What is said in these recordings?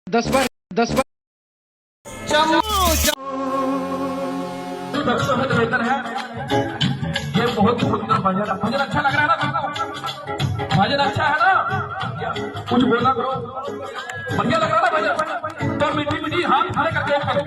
दस बार बेहतर है। ये बहुत सुंदर भजन भजन अच्छा लग रहा है ना सबको? भजन अच्छा है ना? कुछ बोला करो, बढ़िया लग रहा है ना भजन? तो मीठी मीठी हाथ खड़े करके करो।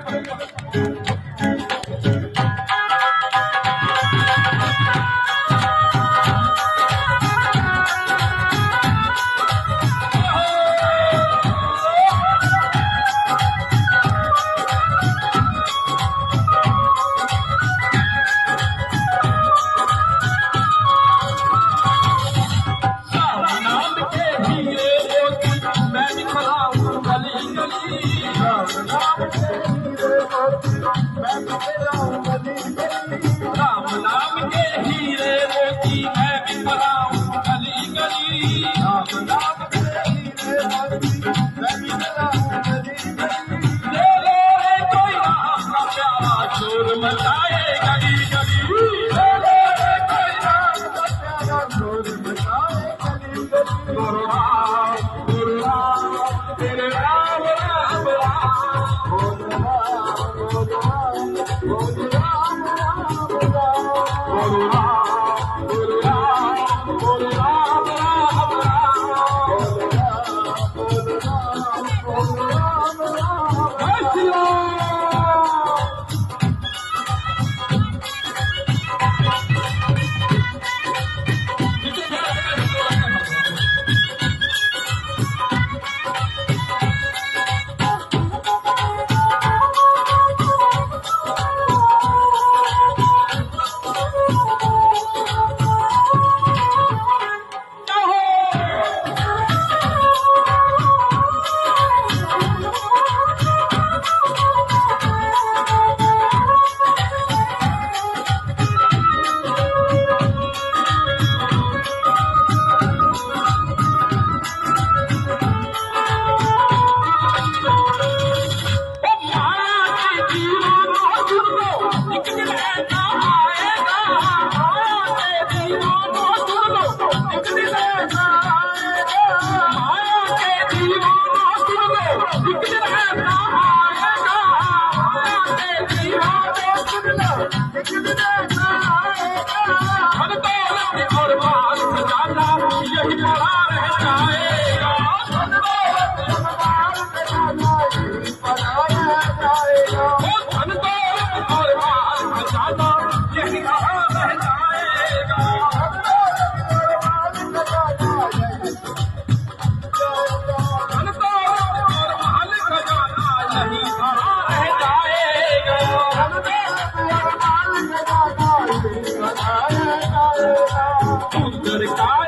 राम नाम के हीरे मोती मैं बिखराऊं गली गली। राम नाम के हीरे मोती मैं बिखराऊं गली गली। ले लो रे कोई राम का प्यारा शोर मचाए गली गली। ले लो रे कोई राम का प्यारा शोर मचाए गली गली। गुरु राम तेरे राम राम राम। सुंदर का